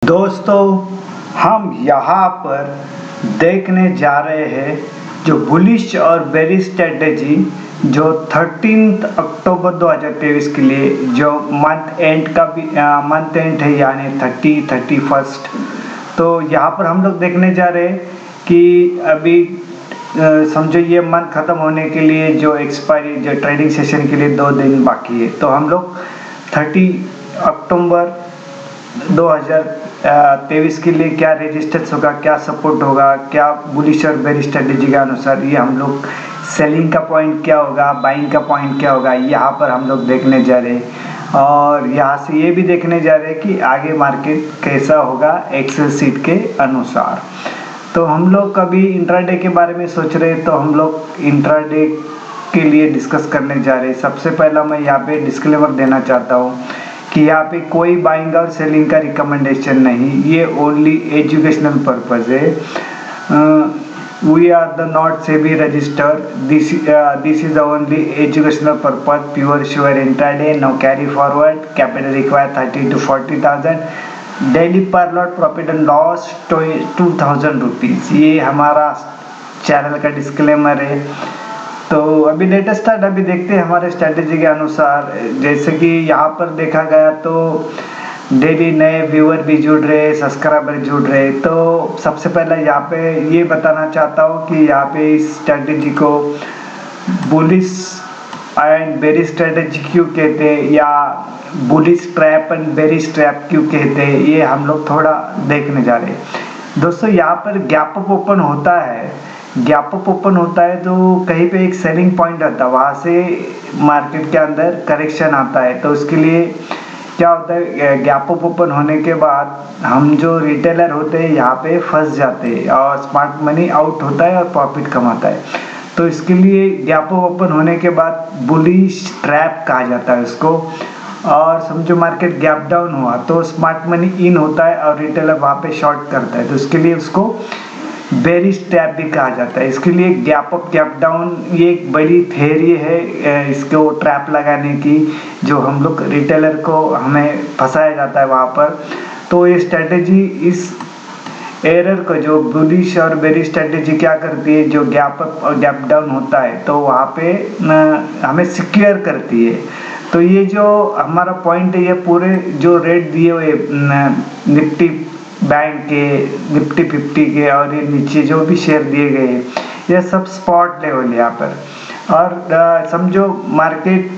दोस्तों, हम यहाँ पर देखने जा रहे हैं जो बुलिश और बेरिश स्ट्रेटेजी जो 13 अक्टूबर 2023 के लिए जो मंथ एंड का भी मंथ एंड है, यानी 31। तो यहाँ पर हम लोग देखने जा रहे हैं कि अभी समझो ये मंथ ख़त्म होने के लिए जो एक्सपायरी जो ट्रेडिंग सेशन के लिए 2 दिन बाकी है। तो हम लोग 30 अक्टूबर 2023 के लिए क्या रेजिस्टेंस होगा, क्या सपोर्ट होगा, क्या बुलिश और बेरिश स्ट्रेटेजी के अनुसार ये हम लोग सेलिंग का पॉइंट क्या होगा, बाइंग का पॉइंट क्या होगा, यहाँ पर हम लोग देखने जा रहे हैं। और यहाँ से ये भी देखने जा रहे हैं कि आगे मार्केट कैसा होगा एक्सेल सीट के अनुसार। तो हम लोग कभी इंट्राडे के बारे में सोच रहे हैं, तो हम लोग इंट्राडे के लिए डिस्कस करने जा रहे हैं। सबसे पहला मैं यहाँ पे डिस्क्लेमर देना चाहता हूँ कि यहाँ पे कोई बाइंग और सेलिंग का रिकमेंडेशन नहीं, ये ओनली एजुकेशनल पर्पज है। We are the not SEBI register, this is the only educational purpose, pure sure intraday, no carry forward, capital require 30 to 40,000, daily per lot profit and loss 2,000 rupees. ये हमारा channel का disclaimer है। तो अभी latest start अभी देखते हैं हमारे स्ट्रैटेजी के अनुसार। जैसे कि यहाँ पर देखा गया तो डेली नए व्यूअर भी जुड़ रहे, सब्सक्राइबर जुड़ रहे। तो सबसे पहले यहाँ पे ये बताना चाहता हूँ कि यहाँ पे इस स्ट्रैटेजी को बुलिश एंड बेरिश स्ट्रैटेजी क्यों कहते हैं, या bullish trap and bearish trap क्यों कहते हैं, ये हम लोग थोड़ा देखने जा रहे हैं। दोस्तों, यहाँ पर गैप अप ओपन होता है, गैप अप ओपन होता है तो कहीं पे एक सेलिंग पॉइंट आता है, वहाँ से मार्केट के अंदर करेक्शन आता है। तो उसके लिए क्या होता है, गैप अप ओपन होने के बाद हम जो रिटेलर होते हैं यहाँ पे फंस जाते हैं और स्मार्ट मनी आउट होता है और प्रॉफिट कमाता है। तो इसके लिए गैप अप ओपन होने के बाद बुलिश ट्रैप कहा जाता है उसको। और समझो मार्केट गैप डाउन हुआ तो स्मार्ट मनी इन होता है और रिटेलर वहाँ पे शॉर्ट करता है, तो उसके लिए उसको बेरिश ट्रैप भी कहा जाता है। इसके लिए गैप अप गैप डाउन ये एक बड़ी थ्योरी है इसको ट्रैप लगाने की, जो हम लोग रिटेलर को हमें फंसाया जाता है वहाँ पर। तो ये स्ट्रेटेजी इस एरर को, जो बुलिश और बेरिश स्ट्रेटेजी क्या करती है, जो गैप अप और गैप डाउन होता है तो वहाँ पे हमें सिक्योर करती है। तो ये जो हमारा पॉइंट है, ये पूरे जो रेट दिए हुए निफ्टी बैंक के, निफ्टी 50 के और ये नीचे जो भी शेयर दिए गए, ये सब स्पॉट लेवल यहाँ पर। और समझो मार्केट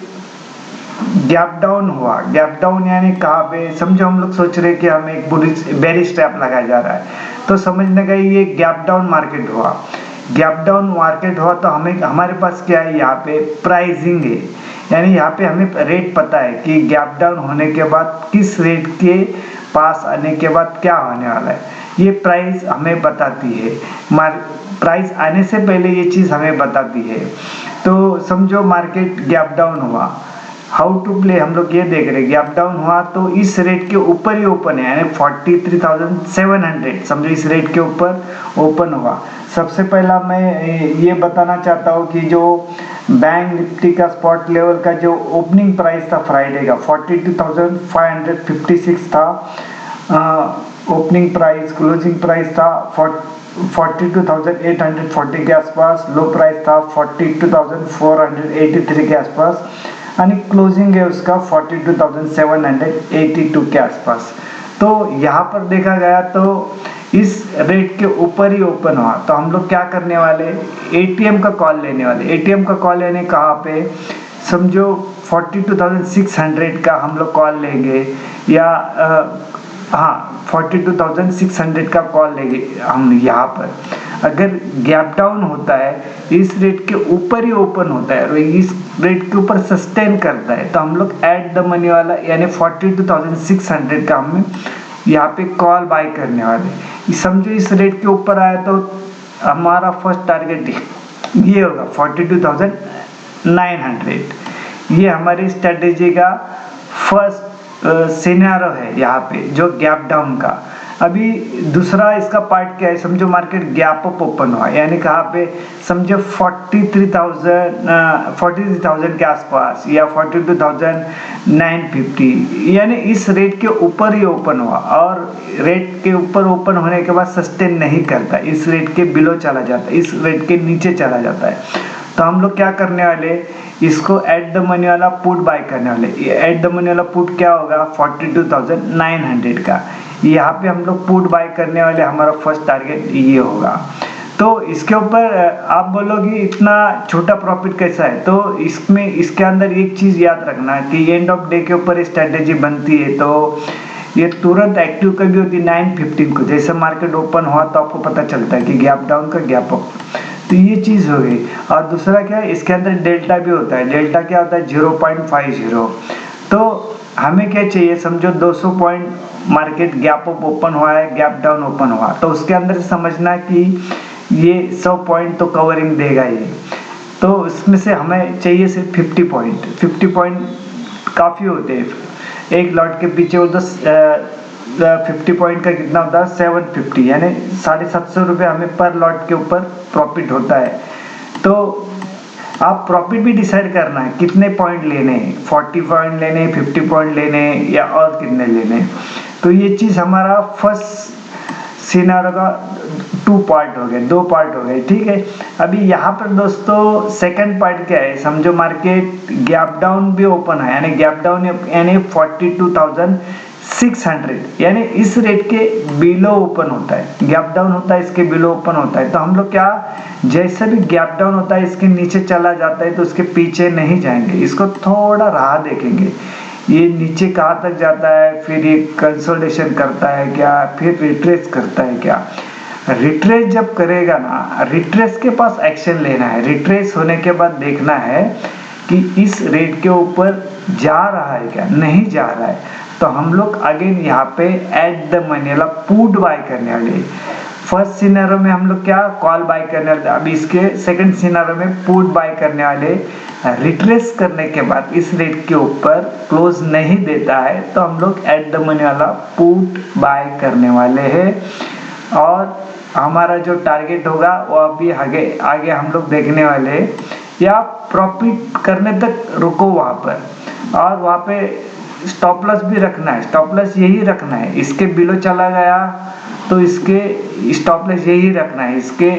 गैप डाउन हुआ, गैप डाउन यानी कहाँ पे, समझो हम लोग सोच रहे कि हमें एक बुलिश बेरिश ट्रैप लगाया जा रहा है, तो समझने का ये गैप डाउन मार्केट हुआ। गैप डाउन मार्केट हुआ तो हमें हमारे पास क्या है, यहाँ पे प्राइसिंग है, यानी यहाँ पे हमें रेट पता है कि गैप डाउन होने के बाद किस रेट के पास आने के बाद क्या होने वाला है, ये प्राइस हमें बताती है। प्राइस आने से पहले ये चीज़ हमें बताती है। तो समझो मार्केट गैप डाउन हुआ, हाउ टू प्ले हम लोग ये देख रहे हैं। गैप डाउन हुआ तो इस रेट के ऊपर ही ओपन है, यानी 43,700, समझो इस रेट के ऊपर ओपन हुआ। सबसे पहला मैं ये बताना चाहता हूँ कि जो बैंक निफ्टी का स्पॉट लेवल का जो ओपनिंग प्राइस था फ्राइडे का 42,556 था, ओपनिंग प्राइस, क्लोजिंग प्राइस था 42,840 के आसपास, लो प्राइस था 42,483 के आसपास, यानी क्लोजिंग है उसका 42,782 के आसपास। तो यहाँ पर देखा गया तो इस रेट के ऊपर ही ओपन हुआ, तो हम लोग क्या करने वाले, एटीएम का कॉल लेने वाले। एटीएम का कॉल लेने कहाँ पे, समझो 42,600 का हम लोग कॉल लेंगे, या हाँ 42,600 का कॉल लेंगे हम यहाँ पर। अगर गैप डाउन होता है, इस रेट के ऊपर ही ओपन होता है और इस रेट के ऊपर सस्टेन करता है, तो हम लोग एट द मनी वाला यानी 42,600 का हम यहाँ पे कॉल बाय करने वाले। समझो इस रेट के ऊपर आया तो हमारा फर्स्ट टारगेट ये होगा 42,900। ये हमारी स्ट्रेटेजी का फर्स्ट सिनेरियो है यहाँ पे, जो गैप डाउन का। अभी दूसरा इसका पार्ट क्या है, समझो मार्केट गैप अप ओपन हुआ, यानी कहाँ पे, समझो 43,000 के आसपास या 42,950, यानी इस रेट के ऊपर ही ओपन हुआ और रेट के ऊपर ओपन होने के बाद सस्टेन नहीं करता, इस रेट के बिलो चला जाता है, इस रेट के नीचे चला जाता है। तो हम लोग क्या करने वाले, इसको एट द मनी वाला पुट बाय करने वाले। एट द मनी वाला पुट क्या होगा, 42,900 का, यहाँ पे हम लोग पुट बाय करने वाले, हमारा फर्स्ट टारगेट ये होगा। तो इसके ऊपर आप बोलोगे इतना छोटा प्रॉफिट कैसा है, तो इसमें इसके अंदर एक चीज याद रखना कि एंड ऑफ डे के ऊपर स्ट्रेटेजी बनती है, तो ये तुरंत एक्टिव कभी होती है 9:15 को, जैसे मार्केट ओपन हुआ तो आपको पता चलता है कि गैप डाउन का गैप अप, तो ये चीज हो गई। और दूसरा क्या है, इसके अंदर डेल्टा भी होता है, डेल्टा क्या होता है 0.50। तो हमें क्या चाहिए, समझो 200 point market gap up open हुआ है, गैप डाउन ओपन हुआ, तो उसके अंदर समझना कि ये 100 पॉइंट तो कवरिंग देगा ये, तो उसमें से हमें चाहिए सिर्फ 50 पॉइंट। 50 पॉइंट काफ़ी होते हैं, एक लॉट के पीछे वो 50 पॉइंट का कितना होता है 750, यानी 750 रुपये हमें पर लॉट के ऊपर प्रॉफिट होता है। तो आप प्रॉफिट भी डिसाइड करना है कितने पॉइंट लेने हैं, 40 पॉइंट लेने हैं, 50 पॉइंट लेने हैं या और कितने लेने हैं। तो ये चीज़ हमारा फर्स्ट सिनारियो का 2 पार्ट हो गए, 2 पार्ट हो गए, ठीक है। अभी यहाँ पर दोस्तों सेकंड पार्ट क्या है, समझो मार्केट गैप डाउन भी ओपन है, यानी गैप डाउन यानी 42,600, यानी इस रेट के बिलो ओपन होता है, गैप डाउन होता है इसके बिलो ओपन होता है। तो हम लोग क्या, जैसे भी गैप डाउन होता है इसके नीचे चला जाता है तो उसके पीछे नहीं जाएंगे, इसको थोड़ा राह देखेंगे, ये नीचे कहाँ तक जाता है, फिर ये कंसोलिडेशन करता है क्या, फिर रिट्रेस करता है क्या। रिट्रेस जब करेगा ना, रिट्रेस के पास एक्शन लेना है, रिट्रेस होने के बाद देखना है कि इस रेट के ऊपर जा रहा है क्या, नहीं जा रहा है, तो हम लोग अगेन यहाँ पे एट द मनी वाला पुट बाय करने वाले। फर्स्ट सिनेरियो में हम लोग क्या कॉल बाय करने वाले, अभी इसके सेकंड सिनेरियो में पुट बाय करने वाले। रिट्रेस करने के बाद इस रेट के ऊपर क्लोज नहीं देता है तो हम लोग एट द मनी वाला पुट बाय करने वाले हैं, और हमारा जो टारगेट होगा वो अभी आगे आगे हम लोग देखने वाले हैं, या प्रॉफिट करने तक रुको वहाँ पर, और वहाँ पे स्टॉप लॉस भी रखना है, स्टॉप लॉस यही रखना है, इसके बिलो चला गया तो इसके स्टॉप लॉस यही रखना है, इसके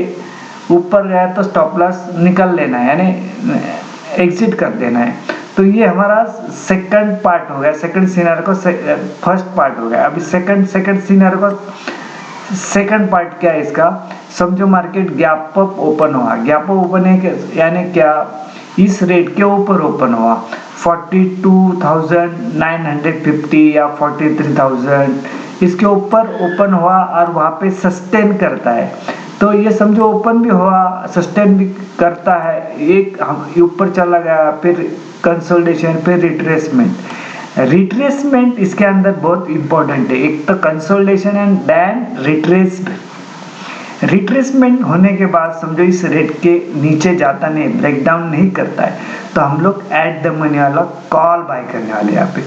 ऊपर गया तो स्टॉप लॉस निकल लेना है, यानी एग्जिट कर देना है। तो ये हमारा सेकंड पार्ट हो गया, सेकंड सिनेरियो को फर्स्ट पार्ट हो गया। अभी सेकंड सिनेरियो का सेकंड पार्ट क्या है इसका, समझो मार्केट गैप अप ओपन हुआ, गैप अप ओपन है यानी क्या, इस रेट के ऊपर ओपन हुआ 42,950 या 43,000, इसके ऊपर ओपन हुआ और वहाँ पे सस्टेन करता है। तो ये समझो ओपन भी हुआ, सस्टेन भी करता है, एक हम ऊपर चला गया, फिर कंसोलिडेशन, फिर रिट्रेसमेंट। रिट्रेसमेंट इसके अंदर बहुत इंपॉर्टेंट है, एक तो कंसोलिडेशन एंड देन रिट्रेसमेंट होने के बाद समझो इस रेट के नीचे जाता नहीं, ब्रेक डाउन नहीं करता है, तो हम लोग एट द मनी वाला कॉल बाय करने वाले, यहाँ पे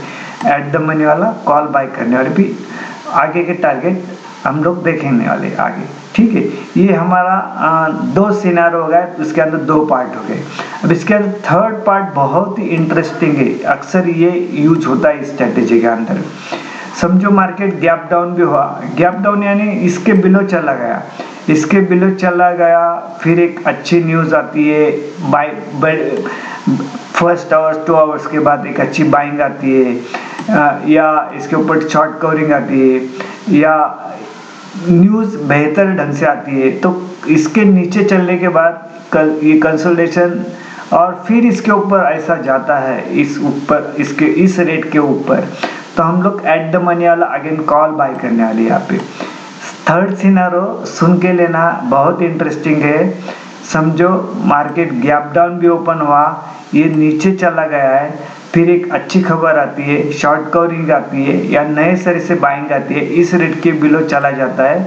एट द मनी वाला कॉल बाय करने वाले। भी आगे के टारगेट हम लोग देखेंगे वाले आगे, ठीक है। ये हमारा 2 सिनेरियो हो गए, उसके अंदर 2 पार्ट हो गए। अब इसके अंदर थर्ड पार्ट बहुत ही इंटरेस्टिंग है, अक्सर ये यूज होता है स्ट्रेटेजी के अंदर। समझो मार्केट गैप डाउन भी हुआ, गैप डाउन यानी इसके बिलो चला गया, इसके बिलो चला गया, फिर एक अच्छी न्यूज़ आती है, बाय फर्स्ट आवर्स 2 आवर्स के बाद एक अच्छी बाइंग आती है, या इसके ऊपर शॉर्ट कवरिंग आती है, या न्यूज़ बेहतर ढंग से आती है, तो इसके नीचे चलने के बाद ये कंसोलिडेशन, और फिर इसके ऊपर ऐसा जाता है, इस ऊपर इसके इस रेट के ऊपर, तो हम लोग एट द मनी वाला अगेन कॉल बाय करने वाले। यहाँ पे थर्ड सिनेरियो सुन के लेना, बहुत इंटरेस्टिंग है। समझो मार्केट गैप डाउन भी ओपन हुआ, ये नीचे चला गया है, फिर एक अच्छी खबर आती है, शॉर्ट कवरिंग आती है या नए सिरे से बाइंग आती है, इस रेट के बिलो चला जाता है,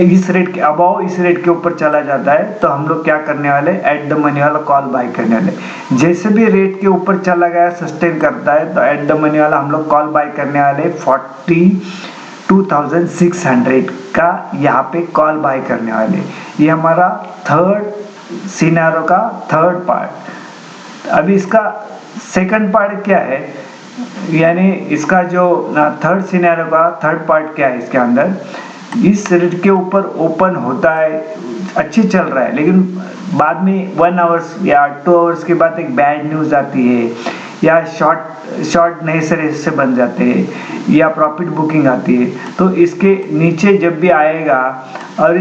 इस रेट के अबाव इस रेट के ऊपर चला जाता है, तो हम लोग क्या करने वाले, एट द मनी वाला कॉल बाय करने वाले। जैसे भी रेट के ऊपर चला गया, सस्टेन करता है, तो एट द मनी वाला हम लोग कॉल बाय करने वाले 2600 का यहाँ पे कॉल बाय करने वाले। ये हमारा थर्ड सिनेरियो का थर्ड पार्ट। अभी इसका सेकंड पार्ट क्या है, यानी इसका जो थर्ड सिनेरियो का थर्ड पार्ट क्या है, इसके अंदर इस रेट के ऊपर ओपन होता है, अच्छी चल रहा है, लेकिन बाद में 1 आवर्स या 2 आवर्स के बाद एक बैड न्यूज़ आती है, या शॉर्ट नए सिरे से बन जाते हैं, या प्रॉफिट बुकिंग आती है, तो इसके नीचे जब भी आएगा और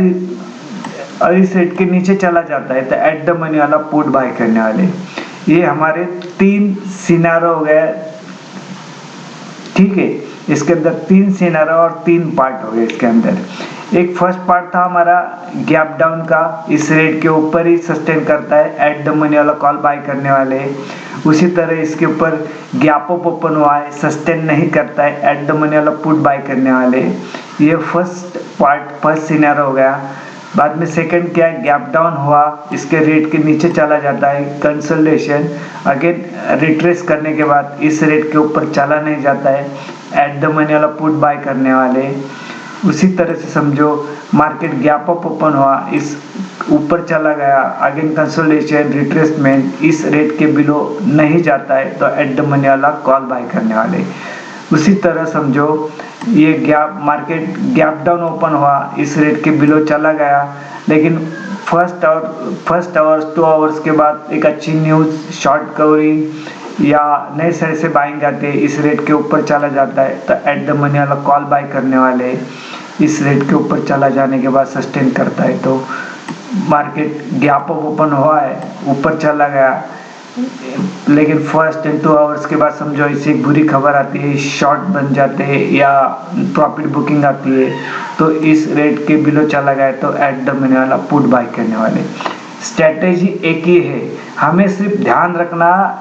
इस रेट के नीचे चला जाता है तो एट द मनी वाला पुट बाय करने वाले। ये हमारे 3 सिनेरियो हो गए, ठीक है। इसके अंदर 3 सिनेरियो और 3 पार्ट हो गए इसके अंदर। एक फर्स्ट पार्ट था हमारा गैप डाउन का, इस रेट के ऊपर ही सस्टेन करता है, एट द मनी वाला कॉल बाय करने वाले। उसी तरह इसके ऊपर गैप अप ओपन हुआ है, सस्टेन नहीं करता है, एट द मनी वाला पुट बाय करने वाले। ये फर्स्ट पार्ट, फर्स्ट सिनेरियो हो गया। बाद में सेकंड क्या है, गैप डाउन हुआ, इसके रेट के नीचे चला जाता है, कंसोलिडेशन, अगेन रिट्रेस करने के बाद इस रेट के ऊपर चला नहीं जाता है, एट द मनी वाला पुट बाय करने वाले। उसी तरह से समझो मार्केट गैप अप ओपन हुआ, इस ऊपर चला गया, अगेन कंसोलिडेशन, रिट्रेसमेंट, इस रेट के बिलो नहीं जाता है तो एट द मनी वाला कॉल बाय करने वाले। उसी तरह समझो ये मार्केट गैप डाउन ओपन हुआ, इस रेट के बिलो चला गया, लेकिन फर्स्ट आवर्स 2 आवर्स के बाद एक अच्छी न्यूज़, शॉर्ट कवरिंग या नए सिरे से बाइंग आते हैं, इस रेट के ऊपर चला जाता है तो एट द मनी वाला कॉल बाय करने वाले। इस रेट के ऊपर चला जाने के बाद सस्टेन करता है तो मार्केट गैप अप ओपन हुआ है, ऊपर चला गया, लेकिन फर्स्ट एंड 2 आवर्स के बाद समझो इससे एक बुरी खबर आती है, शॉर्ट बन जाते हैं या प्रॉफिट बुकिंग आती है, तो इस रेट के बिलो चला गया तो एट द मनी वाला पुट बाय करने वाले। स्ट्रेटेजी एक ही है, हमें सिर्फ ध्यान रखना,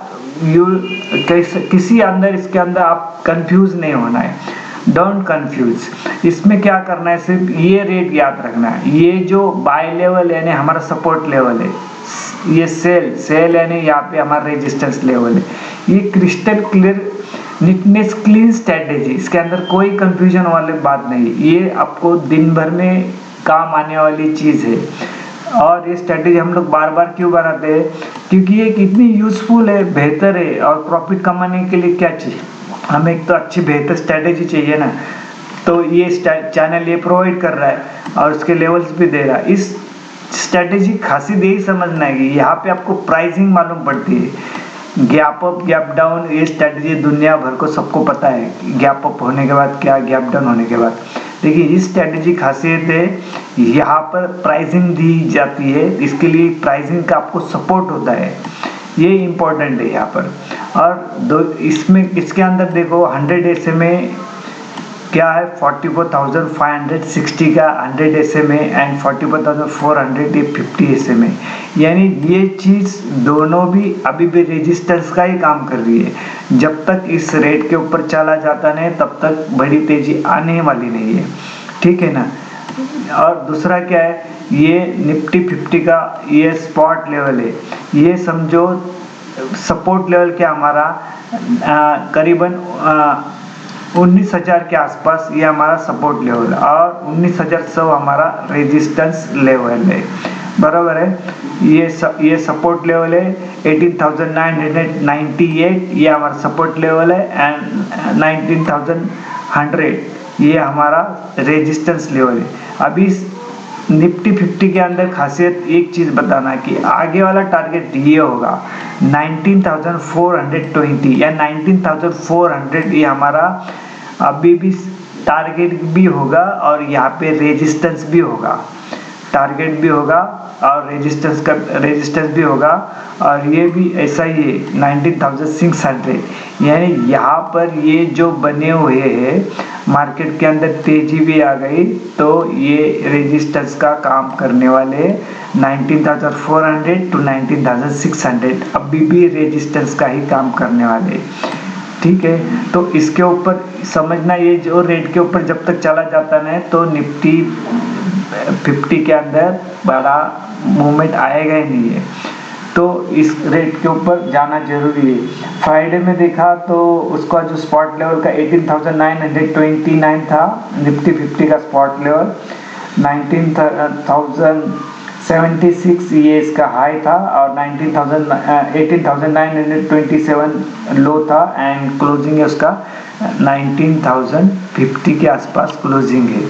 किसी अंदर इसके अंदर आप कंफ्यूज नहीं होना है, डोंट कंफ्यूज। इसमें क्या करना है, सिर्फ ये रेट याद रखना है, ये जो बाय लेवल यानी हमारा सपोर्ट लेवल है, ये सेल यानी यहाँ पे हमारा रेजिस्टेंस लेवल है, ये crystal clear neatness clean strategy, इसके अंदर कोई कंफ्यूजन वाली बात नहीं, ये आपको दिन भर में काम आने वाली चीज़ है। और ये स्ट्रेटेजी हम लोग बार बार क्यों बनाते हैं, क्योंकि ये कितनी यूजफुल है, बेहतर है, और प्रॉफिट कमाने के लिए क्या चाहिए, हमें एक तो अच्छी बेहतर स्ट्रेटेजी चाहिए ना, तो ये चैनल ये प्रोवाइड कर रहा है और उसके लेवल्स भी दे रहा है। इस स्ट्रेटेजी खासी दे ही समझना है कि यहाँ पे आपको प्राइसिंग मालूम पड़ती है, गैप अप गैप डाउन, ये स्ट्रेटेजी दुनिया भर को सबको पता है, गैप अप होने के बाद क्या, गैप डाउन होने के बाद। देखिए इस स्ट्रेटेजी खासियत है, यहाँ पर प्राइसिंग दी जाती है, इसके लिए प्राइसिंग का आपको सपोर्ट होता है, ये इम्पोर्टेंट है यहाँ पर। और इसमें इसके अंदर देखो 100 SMA क्या है, 44,560 का 100 SMA एंड 44,450 SMA, यानी ये चीज़ दोनों भी अभी भी रेजिस्टेंस का ही काम कर रही है। जब तक इस रेट के ऊपर चला जाता नहीं तब तक बड़ी तेजी आने वाली नहीं है, ठीक है ना। और दूसरा क्या है, ये निफ्टी 50 का ये स्पॉट लेवल है, ये समझो सपोर्ट लेवल क्या हमारा करीबन 19,000 के आसपास, ये हमारा सपोर्ट लेवल, और 19,100 हमारा रेजिस्टेंस लेवल है, बराबर है। ये सपोर्ट लेवल है 18,998, ये हमारा सपोर्ट लेवल है, एंड 19,100 ये हमारा रेजिस्टेंस लेवल है। अभी निफ्टी 50 के अंदर खासियत एक चीज़ बताना कि आगे वाला टारगेट ये होगा 19,420 या 19,400, ये हमारा अभी भी टारगेट भी होगा और यहाँ पे रेजिस्टेंस भी होगा, टारगेट भी होगा और रेजिस्टेंस भी होगा, और ये भी ऐसा ही है 19,600, यानी यहाँ पर ये जो बने हुए हैं, मार्केट के अंदर तेजी भी आ गई तो ये रेजिस्टेंस का काम करने वाले 19,400 to 19,600 अभी भी रेजिस्टेंस का ही काम करने वाले, ठीक है। तो इसके ऊपर समझना, ये जो रेट के ऊपर जब तक चला जाता है तो निफ्टी 50 के अंदर बड़ा मूवमेंट आएगा ही नहीं है। तो इस रेट के ऊपर जाना जरूरी है। फ्राइडे में देखा तो उसका जो स्पॉट लेवल का 18,929 था, निफ्टी 50 का स्पॉट लेवल 19,076 ये इसका हाई था और 18,927 लो था एंड क्लोजिंग है उसका 19,050 के आसपास क्लोजिंग है।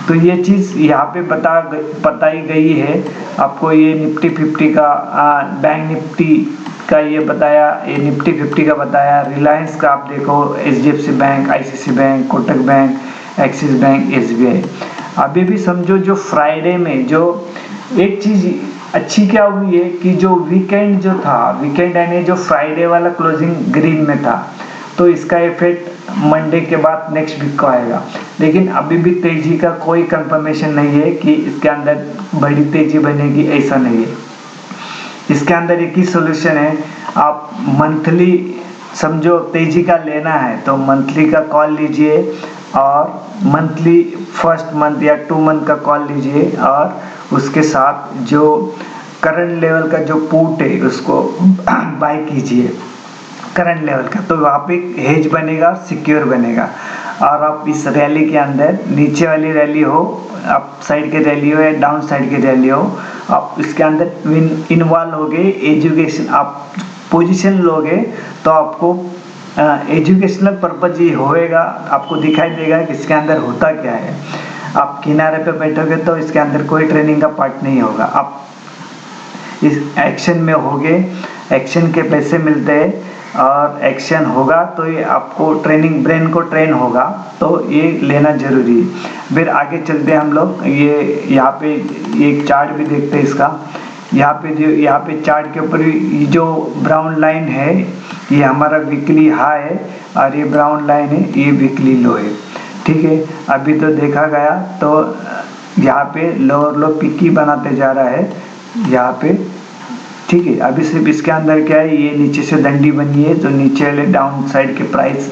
तो ये चीज़ यहाँ पे बताई गई है आपको। ये निफ्टी 50 का बैंक निफ्टी का ये बताया, ये निफ्टी 50 का बताया। रिलायंस का आप देखो, HDFC bank, ICICI bank, Kotak bank, axis bank, SBI। अभी भी समझो जो फ्राइडे में जो एक चीज़ अच्छी क्या हुई है कि जो वीकेंड जो था, वीकेंड यानी जो फ्राइडे वाला क्लोजिंग ग्रीन में था, तो इसका इफेक्ट मंडे के बाद नेक्स्ट वीक को आएगा। लेकिन अभी भी तेजी का कोई कंफर्मेशन नहीं है कि इसके अंदर बड़ी तेजी बनेगी, ऐसा नहीं है। इसके अंदर एक ही सोल्यूशन है, आप मंथली समझो तेजी का लेना है तो मंथली का कॉल लीजिए और मंथली फर्स्ट मंथ या 2 मंथ का कॉल लीजिए और उसके साथ जो करंट लेवल का जो पुट है उसको बाय कीजिए करंट लेवल का, तो वहाँ पे हेज बनेगा, सिक्योर बनेगा। और आप इस रैली के अंदर नीचे वाली रैली हो, अप साइड की रैली हो या डाउन साइड की रैली हो, आप इसके अंदर इन्वॉल्व होगे। एजुकेशन आप पोजीशन लोगे तो आपको एजुकेशनल पर्पज ही होएगा, आपको दिखाई देगा कि इसके अंदर होता क्या है। आप किनारे पे बैठोगे तो इसके अंदर कोई ट्रेनिंग का पार्ट नहीं होगा। आप इस एक्शन में होगे, एक्शन के पैसे मिलते हैं और एक्शन होगा तो ये आपको ट्रेनिंग, ब्रेन को ट्रेन होगा, तो ये लेना जरूरी है। फिर आगे चलते हैं हम लोग। ये यहाँ पे एक चार्ट भी देखते हैं इसका। यहाँ पे चार्ट के ऊपर जो ब्राउन लाइन है ये हमारा वीकली हाई है और ये ब्राउन लाइन है ये वीकली लो है। ठीक है, अभी तो देखा गया तो यहाँ पे लोअर लो पिकी बनाते जा रहा है यहाँ पे। ठीक है, अभी सिर्फ इसके अंदर क्या है, ये नीचे से दंडी बनी है तो नीचे वाले डाउन साइड के प्राइस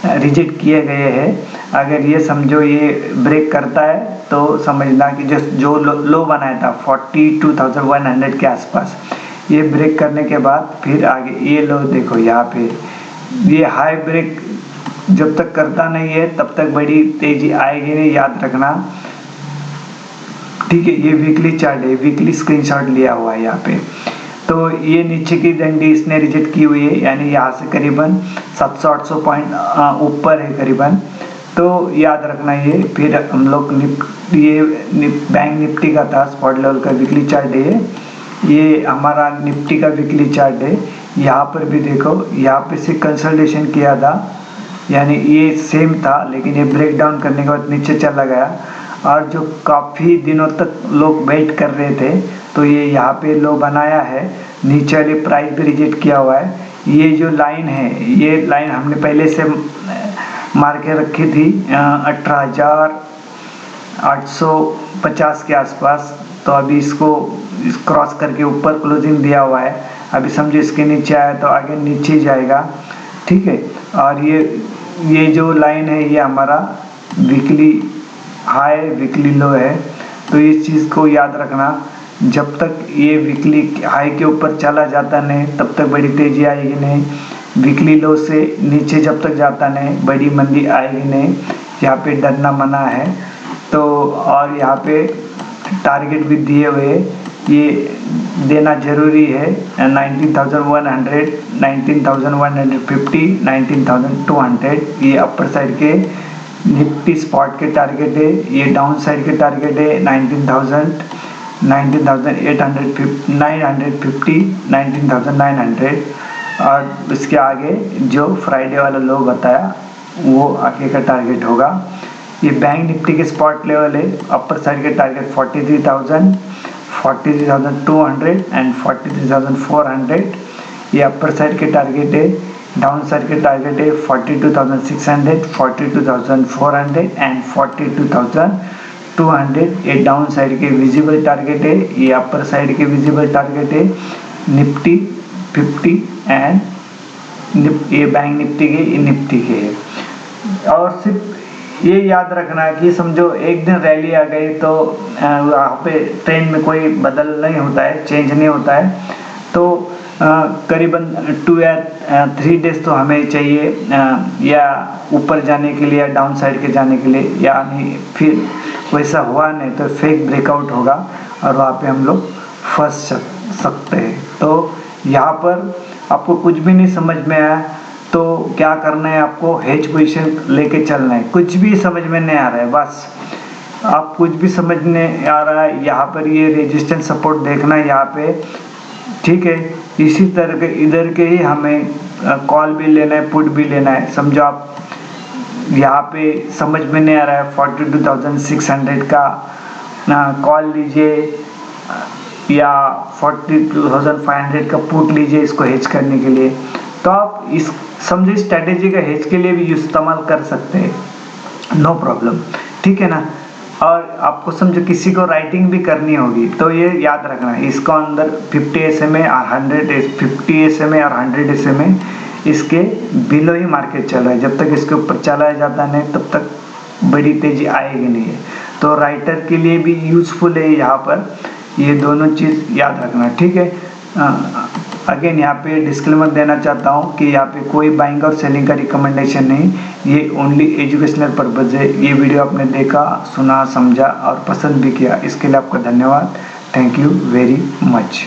रिजेक्ट किए गए हैं। अगर ये समझो ये ब्रेक करता है तो समझना कि जो लो बनाया था 42,100 के आसपास, ये ब्रेक करने के बाद फिर आगे ये लो देखो यहाँ पे ये हाई ब्रेक जब तक करता नहीं है तब तक बड़ी तेजी आएगी नहीं, याद रखना। ठीक है, ये वीकली चार्ट है, वीकली स्क्रीनशॉट लिया हुआ है यहाँ पे। तो ये नीचे की डंडी इसने रिजेक्ट की हुई है, यानी यहाँ से करीबन 700-800 पॉइंट ऊपर है करीबन, तो याद रखना ये। फिर हम लोग बैंक निफ्टी का था स्पॉट लेवल का वीकली चार्ट है, ये हमारा निफ्टी का वीकली चार्ट है। यहाँ पर भी देखो, यहाँ पे से कंसल्टेशन किया था, यानी ये सेम था लेकिन ये ब्रेक डाउन करने के बाद नीचे चला गया और जो काफ़ी दिनों तक लोग वेट कर रहे थे तो ये यहाँ पे लो बनाया है, नीचे वाली प्राइस भी रिजेक्ट किया हुआ है। ये जो लाइन है, ये लाइन हमने पहले से मार के रखी थी 18,850 के आसपास, तो अभी इसको क्रॉस करके ऊपर क्लोजिंग दिया हुआ है। अभी समझो इसके नीचे आया तो आगे नीचे जाएगा। ठीक है, और ये जो लाइन है ये हमारा वीकली हाई वीकली लो है, तो इस चीज़ को याद रखना। जब तक ये वीकली हाई के ऊपर चला जाता नहीं तब तक बड़ी तेजी आएगी नहीं, वीकली लो से नीचे जब तक जाता नहीं बड़ी मंदी आएगी नहीं, यहाँ पे डरना मना है। तो और यहाँ पे टारगेट भी दिए हुए, ये देना जरूरी है 19,100, 19,150, 19,200, ये अपर साइड के निफ्टी स्पॉट के टारगेट है। ये डाउन साइड के टारगेट है 19,850, 950, 19,900, और इसके आगे जो फ्राइडे वाला लो बताया वो आगे का टारगेट होगा। ये बैंक निफ्टी के स्पॉट लेवल है, अपर साइड के टारगेट 43,000, 43,200 एंड 43,400, ये अपर साइड के टारगेट है। डाउन साइड के टारगेट है 42,600, 42,400 एंड 42,200, ये डाउन साइड के विजिबल टारगेट है। ये अपर साइड के विजिबल टारगेट है निफ्टी 50 एंड ये बैंक निफ्टी के है। और सिर्फ ये याद रखना है कि समझो एक दिन रैली आ गई तो वहाँ पे ट्रेंड में कोई बदल नहीं होता है, चेंज नहीं होता है। तो करीबन 2 या 3 डेज तो हमें चाहिए या ऊपर जाने के लिए या डाउन साइड के जाने के लिए, यानी फिर वैसा हुआ नहीं तो फेक ब्रेकआउट होगा और वहाँ पे हम लोग फंस सकते हैं। तो यहाँ पर आपको कुछ भी नहीं समझ में आया तो क्या करना है, आपको हेज पोजीशन लेके चलना है। कुछ भी समझ में नहीं आ रहा है, बस आप कुछ भी समझ नहीं आ रहा है, यहाँ पर ये रेजिस्टेंस सपोर्ट देखना है यहाँ पे, ठीक है। इसी तरह के इधर के ही हमें कॉल भी लेना है, पुट भी लेना है। समझो आप यहाँ पे समझ में नहीं आ रहा है 42,600 का कॉल लीजिए या 42,500 का पुट लीजिए इसको हेज करने के लिए। तो आप इस समझे स्ट्रैटेजी का हेज के लिए भी इस्तेमाल कर सकते हैं, नो प्रॉब्लम, ठीक है ना। और आपको समझो किसी को राइटिंग भी करनी होगी तो ये याद रखना है, इसको अंदर 50 SMA और 50 SMA और 100 SMA इसके बिलो ही मार्केट चल रहा है। जब तक इसके ऊपर चला जाता नहीं तब तक बड़ी तेजी आएगी नहीं है। तो राइटर के लिए भी यूजफुल है यहाँ पर, ये दोनों चीज़ याद रखना, ठीक है। अगेन यहाँ पे डिस्क्लेमर देना चाहता हूँ कि यहाँ पे कोई बाइंग और सेलिंग का रिकमेंडेशन नहीं, ये ओनली एजुकेशनल पर्पज है। ये वीडियो आपने देखा, सुना, समझा और पसंद भी किया, इसके लिए आपका धन्यवाद। Thank you very much.